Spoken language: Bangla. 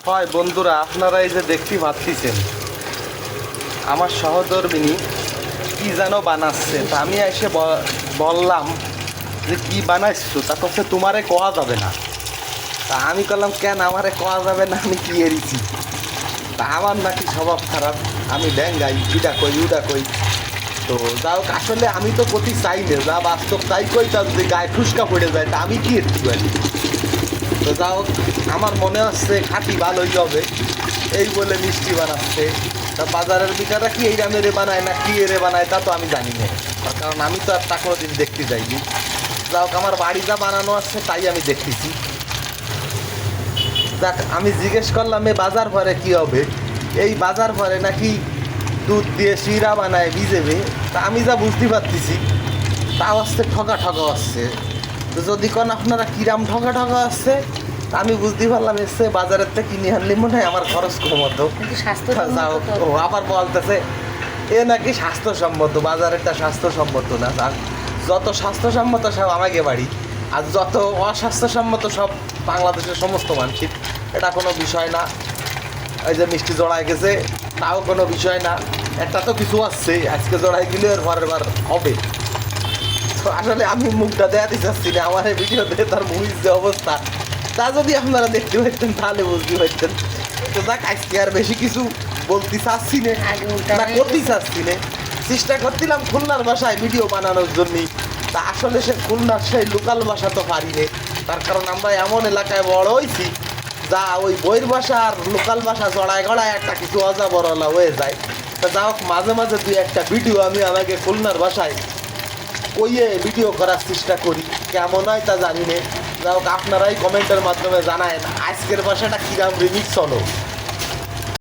হয় বন্ধুরা, আপনারা এই যে দেখতে পাচ্ছেন আমার সহধর্মিনী কি যেন বানাচ্ছে, তা আমি এসে বললাম যে কি বানাইছো, তা করছে তোমারে কোয়া যাবে না। তা আমি বললাম কেন আমারে কোয়া যাবে না, আমি কি এরিছি? তা আমার নাকি স্বভাব খারাপ, আমি ড্যাঙ্গাই, ইডা কই উডা কই। তো যাও, আসলে আমি তো কতি চাই না, যা বাস্তব তাই কই, তা যদি গায়ে ফুসকা পড়ে যায় তা আমি কি এরতে পারি? তো যাও, আমার মনে হচ্ছে খাঁটি ভালোই হবে এই বলে মিষ্টি বানাচ্ছে। তা বাজারের বিকারা কি এই রামেরে বানায় না কি এরে বানায় তা তো আমি জানি না, তার কারণ আমি তো আর তা কোনোদিন দেখতে যাইনি। যাও, আমার বাড়ি যা বানানো আছে তাই আমি দেখতেছি। যাক, আমি জিজ্ঞেস করলাম এ বাজার ভরে কি হবে, এই বাজার ভরে নাকি দুধ দিয়ে শিরা বানায় ভিজেবে। তা আমি যা বুঝতে পারতেছি তাও আসছে ঠকা ঠকা আসছে। তো যদি কোন আপনারা কিরাম ঠকা ঠকা আসছে, আমি বুঝতে পারলাম এসছে বাজারের থেকে কিনে আনলে মনে হয় আমার খরচ কম হতো। যাও, ও আবার বলতেছে এ নাকি স্বাস্থ্যসম্মত, বাজারেরটা স্বাস্থ্যসম্মত না। যত স্বাস্থ্যসম্মত সব আমাকে বাড়ি, আর যত অস্বাস্থ্যসম্মত সব বাংলাদেশের সমস্ত মানুষের। এটা কোনো বিষয় না। এই যে মিষ্টি জড়ায় গেছে তাও কোনো বিষয় না, একটা তো কিছু আসছে, আজকে জড়াই গেলে আর পরের বার হবে। তো আসলে আমি মুখটা দেখাতে চাচ্ছি না, আমার এই ভিডিওতে তার মুভির যে অবস্থা তা যদি আপনারা দেখতে পাইতেন তাহলে বুঝতে পারতেন। তো যাক, আজকে আর বেশি কিছু বলতে চাচ্ছি না, করতে চাচ্ছি না। চেষ্টা করছিলাম খুলনার ভাষায় ভিডিও বানানোর জন্যই, তা আসলে সে খুলনার সেই লোকাল ভাষা তো পারি না। তার কারণ আমরা এমন এলাকায় বড় হয়েছি যা ওই বইয়ের ভাষা আর লোকাল ভাষা জড়ায় গড়ায় একটা কিছু অজাবরলা হয়ে যায়। তা যা হোক, মাঝে মাঝে দুই একটা ভিডিও আমি আমাকে খুলনার ভাষায় কইয়ে ভিডিও করার চেষ্টা করি, কেমন হয় তা জানি না। যাই হোক, আপনারাই কমেন্টের মাধ্যমে জানায় আজকের ভাষাটা কিরাম রিমিক্স হলো।